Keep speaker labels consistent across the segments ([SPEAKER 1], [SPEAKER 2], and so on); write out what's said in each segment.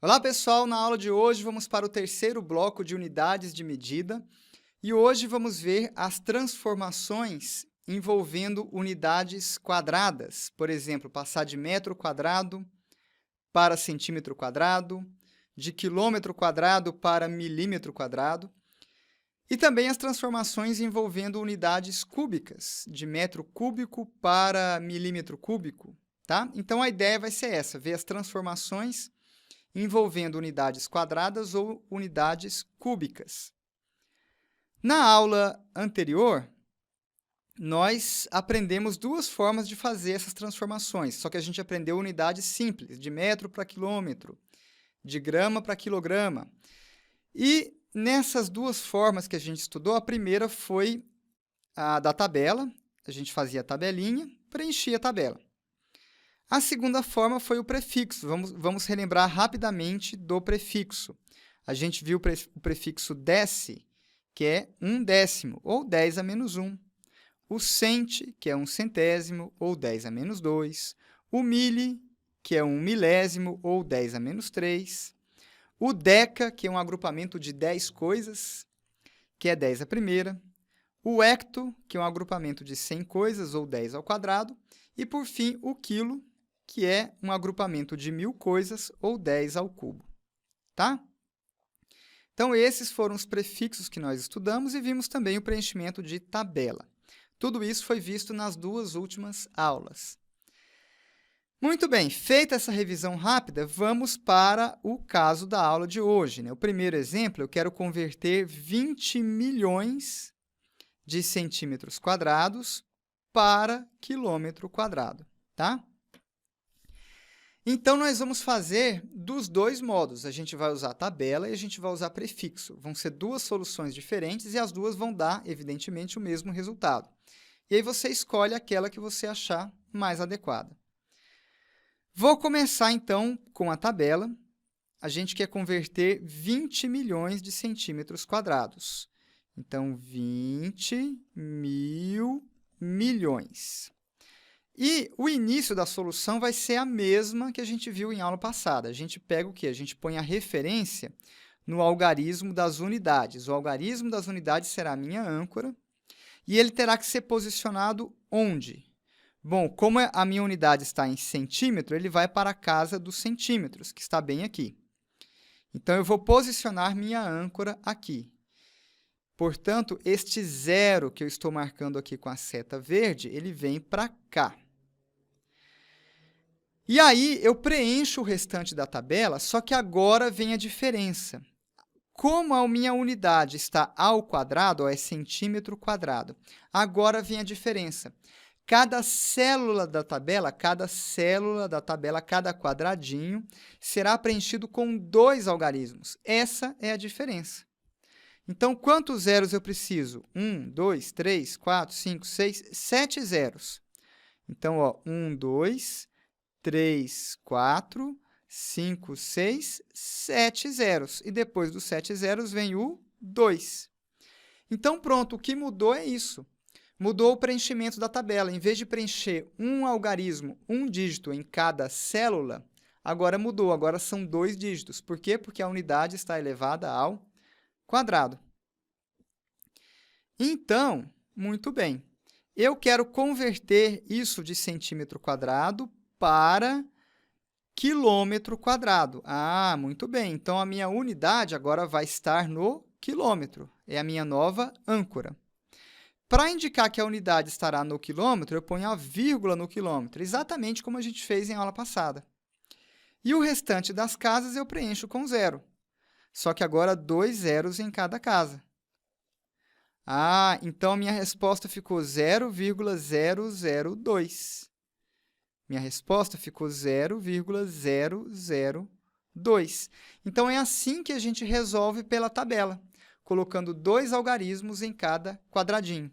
[SPEAKER 1] Olá pessoal, na aula de hoje vamos para o terceiro bloco de unidades de medida e hoje vamos ver as transformações envolvendo unidades quadradas, por exemplo, passar de metro quadrado para centímetro quadrado, de quilômetro quadrado para milímetro quadrado, e também as transformações envolvendo unidades cúbicas, de metro cúbico para milímetro cúbico, tá? Então a ideia vai ser essa, ver as transformações envolvendo unidades quadradas ou unidades cúbicas. Na aula anterior, nós aprendemos duas formas de fazer essas transformações, só que a gente aprendeu unidades simples, de metro para quilômetro, de grama para quilograma. E nessas duas formas que a gente estudou, a primeira foi a da tabela, a gente fazia a tabelinha, preenchia a tabela. A segunda forma foi o prefixo. Vamos relembrar rapidamente do prefixo. A gente viu o prefixo desse, que é 1/10, ou 10 a menos 1. O cente, que é 1/100, ou 10 a menos 2. O mili, que é 1/1000, ou 10 a menos 3. O deca, que é um agrupamento de 10 coisas, que é 10 à primeira. O hecto, que é um agrupamento de 100 coisas, ou 10 ao quadrado. E, por fim, o quilo, que é um agrupamento de 1000 coisas, ou 10 ao cubo. Tá? Então, esses foram os prefixos que nós estudamos e vimos também o preenchimento de tabela. Tudo isso foi visto nas duas últimas aulas. Muito bem, feita essa revisão rápida, vamos para o caso da aula de hoje, né? O primeiro exemplo, eu quero converter 20 milhões de centímetros quadrados para quilômetro quadrado, tá? Então, nós vamos fazer dos dois modos. A gente vai usar tabela e a gente vai usar prefixo. Vão ser duas soluções diferentes e as duas vão dar, evidentemente, o mesmo resultado. E aí você escolhe aquela que você achar mais adequada. Vou começar, então, com a tabela. A gente quer converter 20 milhões de centímetros quadrados. Então, 20 mil milhões. E o início da solução vai ser a mesma que a gente viu em aula passada. A gente pega o quê? A gente põe a referência no algarismo das unidades. O algarismo das unidades será a minha âncora e ele terá que ser posicionado onde? Bom, como a minha unidade está em centímetro, ele vai para a casa dos centímetros, que está bem aqui. Então, eu vou posicionar minha âncora aqui. Portanto, este zero que eu estou marcando aqui com a seta verde, ele vem para cá. E aí, eu preencho o restante da tabela, só que agora vem a diferença. Como a minha unidade está ao quadrado, é centímetro quadrado, agora vem a diferença. Cada célula da tabela, cada quadradinho, será preenchido com 2 algarismos. Essa é a diferença. Então, quantos zeros eu preciso? 1, 2, 3, 4, 5, 6, 7 zeros. Então, ó, 1, 2, 3, 4, 5, 6, 7 zeros. E depois dos 7 zeros vem o 2. Então, pronto, o que mudou é isso. Mudou o preenchimento da tabela. Em vez de preencher um algarismo, um dígito em cada célula, agora mudou. Agora são 2 dígitos. Por quê? Porque a unidade está elevada ao quadrado. Então, muito bem. Eu quero converter isso de centímetro quadrado para quilômetro quadrado. Ah, muito bem. Então, a minha unidade agora vai estar no quilômetro. É a minha nova âncora. Para indicar que a unidade estará no quilômetro, eu ponho a vírgula no quilômetro, exatamente como a gente fez em aula passada. E o restante das casas eu preencho com zero. Só que agora 2 zeros em cada casa. Ah, então a minha resposta ficou 0,002. Minha resposta ficou 0,002. Então, é assim que a gente resolve pela tabela, colocando 2 algarismos em cada quadradinho.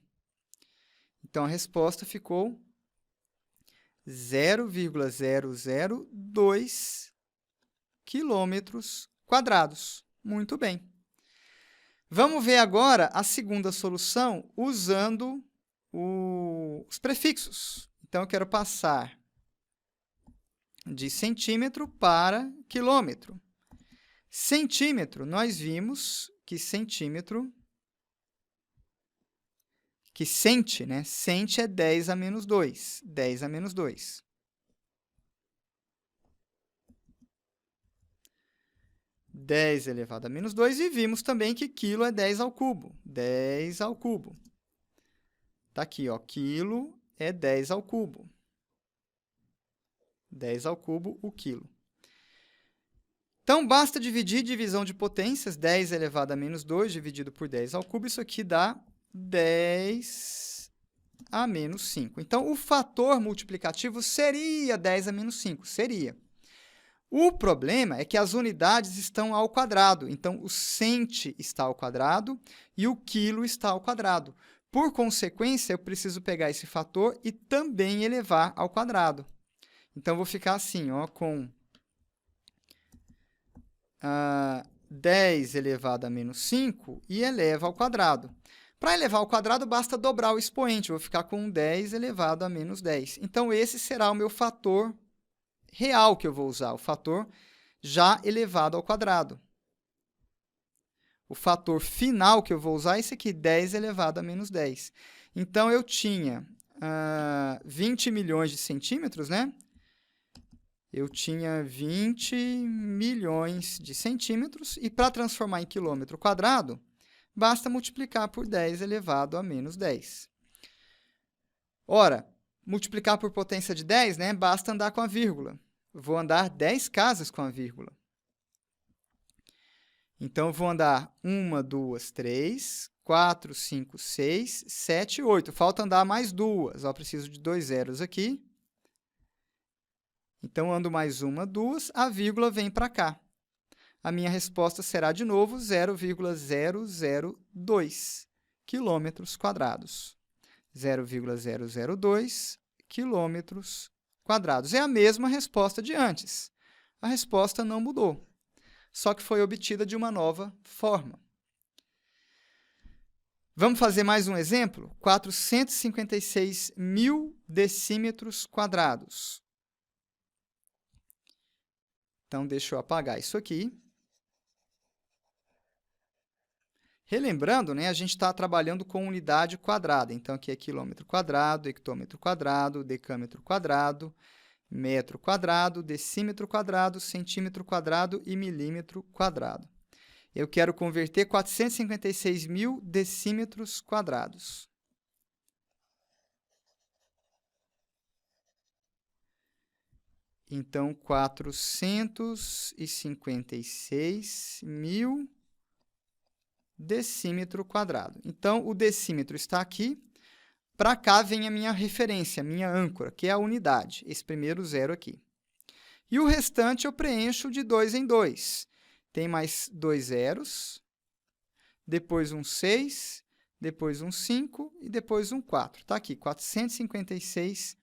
[SPEAKER 1] Então, a resposta ficou 0,002 quilômetros quadrados. Muito bem. Vamos ver agora a segunda solução usando os prefixos. Então, eu quero passar de centímetro para quilômetro. Centímetro, nós vimos que centímetro, que cente, né? Cente é 10 a menos 2. 10 a menos 2. Dez elevado a menos 2. E vimos também que quilo é 10 ao cubo. 10 ao cubo. Está aqui, ó. Quilo é 10 ao cubo. 10 ao cubo, o quilo. Então, basta dividir divisão de potências. 10 elevado a menos 2 dividido por 10 ao cubo. Isso aqui dá 10 a menos 5. Então, o fator multiplicativo seria 10 a menos 5. Seria. O problema é que as unidades estão ao quadrado. Então, o cente está ao quadrado e o quilo está ao quadrado. Por consequência, eu preciso pegar esse fator e também elevar ao quadrado. Então, vou ficar assim, ó, com 10 elevado a menos 5 e eleva ao quadrado. Para elevar ao quadrado, basta dobrar o expoente. Eu vou ficar com 10 elevado a menos 10. Então, esse será o meu fator real que eu vou usar, o fator já elevado ao quadrado. O fator final que eu vou usar é esse aqui, 10 elevado a menos 10. Então, eu tinha 20 milhões de centímetros, né? Eu tinha 20 milhões de centímetros, e para transformar em quilômetro quadrado, basta multiplicar por 10 elevado a menos 10. Ora, multiplicar por potência de 10, né? Basta andar com a vírgula. Vou andar 10 casas com a vírgula. Então, eu vou andar 1, 2, 3, 4, 5, 6, 7, 8. Falta andar mais 2. Eu preciso de 2 zeros aqui. Então, ando mais 1, 2, a vírgula vem para cá. A minha resposta será, de novo, 0,002 quilômetros quadrados. 0,002 quilômetros quadrados. É a mesma resposta de antes. A resposta não mudou, só que foi obtida de uma nova forma. Vamos fazer mais um exemplo? 456 mil decímetros quadrados. Então, deixa eu apagar isso aqui. Relembrando, né, a gente está trabalhando com unidade quadrada. Então, aqui é quilômetro quadrado, hectômetro quadrado, decâmetro quadrado, metro quadrado, decímetro quadrado, centímetro quadrado e milímetro quadrado. Eu quero converter 456 mil decímetros quadrados. Então, 456 mil decímetro quadrado. Então, o decímetro está aqui. Para cá vem a minha referência, a minha âncora, que é a unidade, esse primeiro zero aqui. E o restante eu preencho de 2 em 2. Tem mais 2 zeros, depois um 6, depois um 5 e depois um 4. Está aqui, 456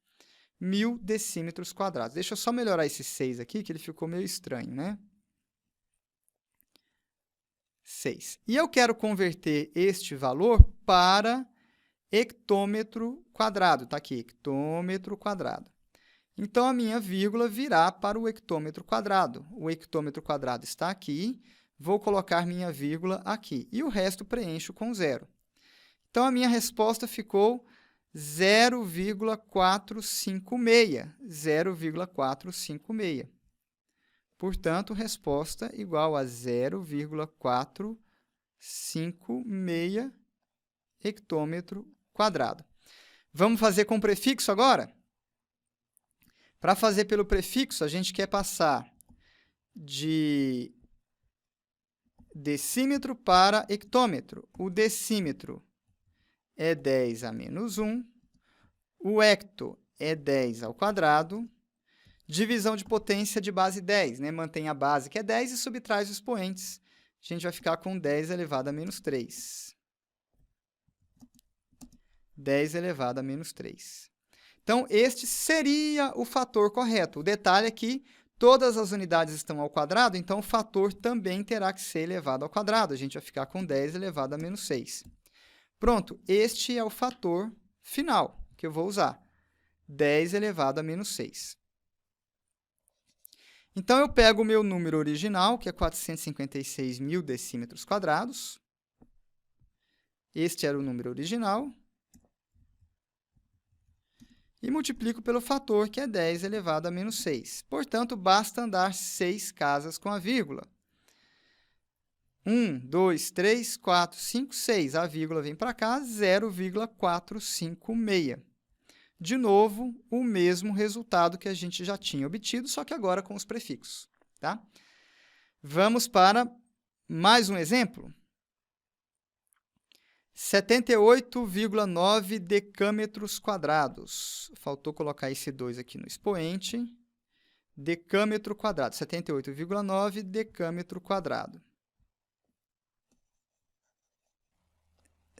[SPEAKER 1] mil decímetros quadrados. Deixa eu só melhorar esse 6 aqui, que ele ficou meio estranho, né? 6. E eu quero converter este valor para hectômetro quadrado. Está aqui, hectômetro quadrado. Então, a minha vírgula virá para o hectômetro quadrado. O hectômetro quadrado está aqui, vou colocar minha vírgula aqui. E o resto preencho com zero. Então, a minha resposta ficou 0,456. 0,456. Portanto, resposta igual a 0,456 hectômetro quadrado. Vamos fazer com prefixo agora? Para fazer pelo prefixo, a gente quer passar de decímetro para hectômetro. O decímetro é 10 a menos 1. O hecto é 10 ao quadrado. Divisão de potência de base 10, né? Mantém a base, que é 10, e subtrai os expoentes. A gente vai ficar com 10 elevado a menos 3. 10 elevado a menos 3. Então, este seria o fator correto. O detalhe é que Todas as unidades estão ao quadrado, então o fator também terá que ser elevado ao quadrado. A gente vai ficar com 10 elevado a menos 6. Pronto, este é o fator final que eu vou usar. 10 elevado a menos 6. Então, eu pego o meu número original, que é 456.000 decímetros quadrados. Este era o número original. E multiplico pelo fator, que é 10 elevado a menos 6. Portanto, basta andar 6 casas com a vírgula. 1, 2, 3, 4, 5, 6. A vírgula vem para cá, 0,456. De novo, o mesmo resultado que a gente já tinha obtido, só que agora com os prefixos. Tá? Vamos para mais um exemplo. 78,9 decâmetros quadrados. Faltou colocar esse 2 aqui no expoente. Decâmetro quadrado. 78,9 decâmetro quadrado.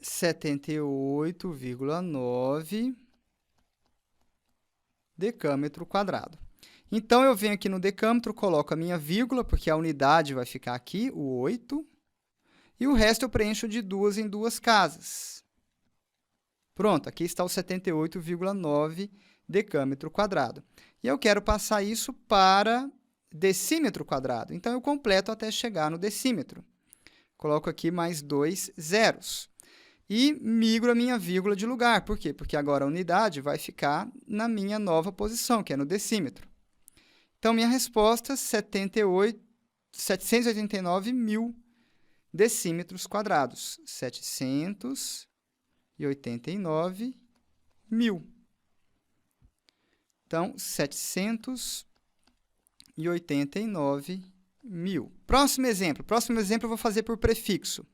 [SPEAKER 1] 78,9 decâmetro quadrado. Então, eu venho aqui no decâmetro, coloco a minha vírgula, porque a unidade vai ficar aqui, o 8. E o resto eu preencho de 2 em 2 casas. Pronto, aqui está o 78,9 decâmetro quadrado. E eu quero passar isso para decímetro quadrado. Então, eu completo até chegar no decímetro. Coloco aqui mais 2 zeros. E migro a minha vírgula de lugar. Por quê? Porque agora a unidade vai ficar na minha nova posição, que é no decímetro. Então, minha resposta é 789.000 decímetros quadrados. 789.000. Então, 789.000. Próximo exemplo. Próximo exemplo eu vou fazer por prefixo.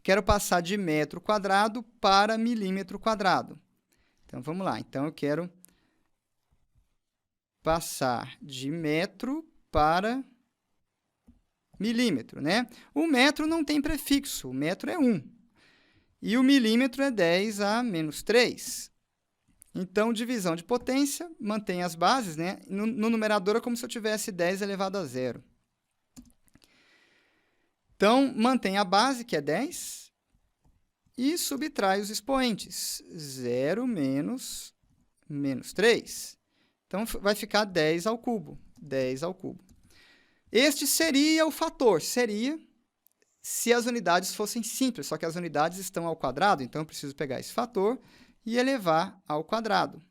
[SPEAKER 1] Quero passar de metro quadrado para milímetro quadrado. Então, vamos lá. Então, eu quero passar de metro para milímetro, né? O metro não tem prefixo, o metro é 1. E o milímetro é 10 a menos 3. Então, divisão de potência, mantém as bases, né? No numerador é como se eu tivesse 10 elevado a 0. Então, mantém a base, que é 10, e subtrai os expoentes. 0 menos 3. Então, vai ficar 10 ao cubo. 10 ao cubo. Este seria o fator. Seria se as unidades fossem simples, só que as unidades estão ao quadrado, então eu preciso pegar esse fator e elevar ao quadrado.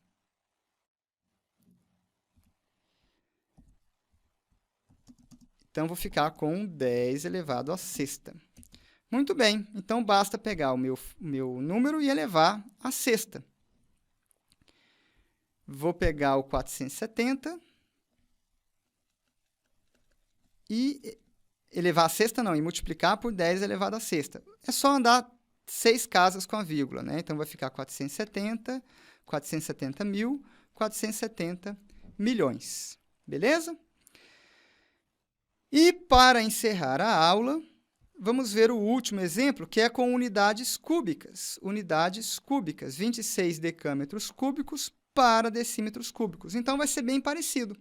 [SPEAKER 1] Então, vou ficar com 10 elevado à sexta. Muito bem, então basta pegar o meu número e elevar à sexta. Vou pegar o 470 e elevar à sexta, não, e multiplicar por 10 elevado à sexta. É só andar 6 casas com a vírgula, né? Então, vai ficar 470, 470.000, 470 milhões. Beleza? E, para encerrar a aula, vamos ver o último exemplo, que é com unidades cúbicas. Unidades cúbicas, 26 decâmetros cúbicos para decímetros cúbicos. Então, vai ser bem parecido.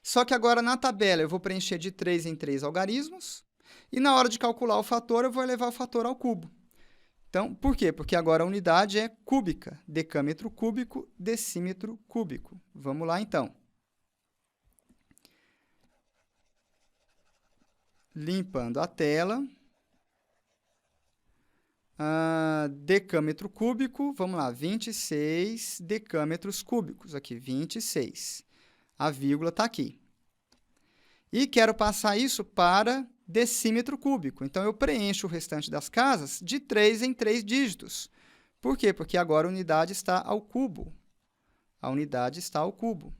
[SPEAKER 1] Só que agora, na tabela, eu vou preencher de 3 em 3 algarismos. E, na hora de calcular o fator, eu vou elevar o fator ao cubo. Então, por quê? Porque agora a unidade é cúbica. Decâmetro cúbico, decímetro cúbico. Vamos lá, então. Limpando a tela. Decâmetro cúbico, vamos lá, 26 decâmetros cúbicos. Aqui, 26. A vírgula está aqui. E quero passar isso para decímetro cúbico. Então, eu preencho o restante das casas de 3 em 3 dígitos. Por quê? Porque agora a unidade está ao cubo. A unidade está ao cubo.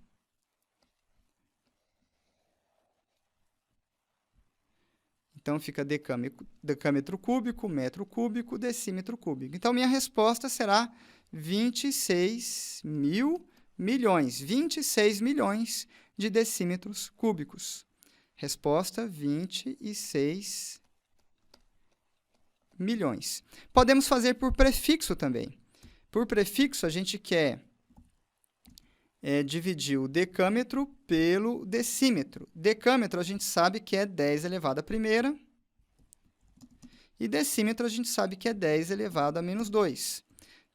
[SPEAKER 1] Então, fica decâmetro cúbico, metro cúbico, decímetro cúbico. Então, minha resposta será 26.000 milhões. 26 milhões de decímetros cúbicos. Resposta, 26 milhões. Podemos fazer por prefixo também. Por prefixo, a gente quer dividir o decâmetro pelo decímetro. Decâmetro a gente sabe que é 10 elevado à primeira. E decímetro a gente sabe que é 10 elevado a menos 2.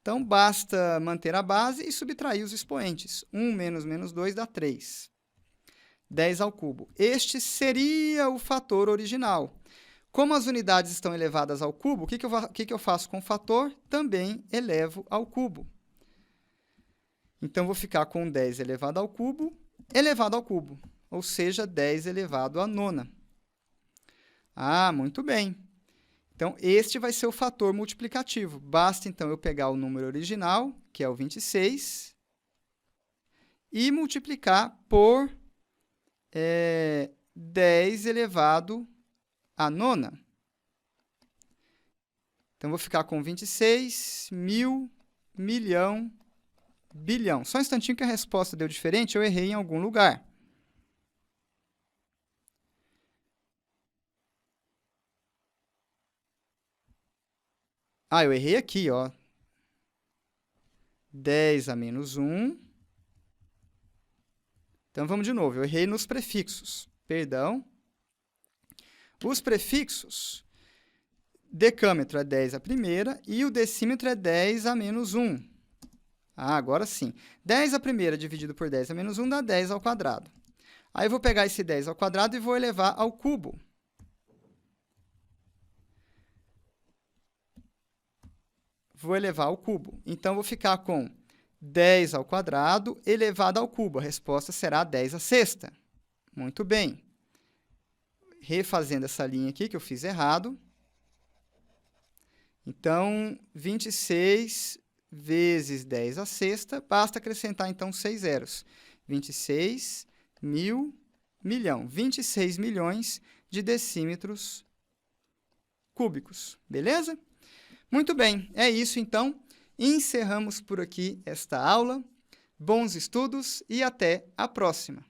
[SPEAKER 1] Então, basta manter a base e subtrair os expoentes. 1 menos menos 2 dá 3. 10 ao cubo. Este seria o fator original. Como as unidades estão elevadas ao cubo, o que eu faço com o fator? Também elevo ao cubo. Então, vou ficar com 10 elevado ao cubo, ou seja, 10 elevado à nona. Ah, muito bem. Então, este vai ser o fator multiplicativo. Basta, então, eu pegar o número original, que é o 26, e multiplicar por 10 elevado à nona. Então, vou ficar com 26, mil, milhão, bilhão. Só um instantinho que a resposta deu diferente, eu errei em algum lugar. Ah, eu errei aqui, ó. 10 a menos 1. Então, vamos de novo. Eu errei nos prefixos. Perdão. Os prefixos, decâmetro é 10 a primeira e o decímetro é 10 a menos 1. Ah, agora sim. 10 a primeira dividido por 10 a menos 1 dá 10 ao quadrado. Aí, eu vou pegar esse 10 ao quadrado e vou elevar ao cubo. Vou elevar ao cubo. Então, vou ficar com 10 ao quadrado elevado ao cubo. A resposta será 10 à sexta. Muito bem. Refazendo essa linha aqui, que eu fiz errado. Então, 26 vezes 10 à sexta, basta acrescentar, então, 6 zeros. 26 mil, milhão. 26 milhões de decímetros cúbicos. Beleza? Muito bem, é isso então. Encerramos por aqui esta aula. Bons estudos e até a próxima!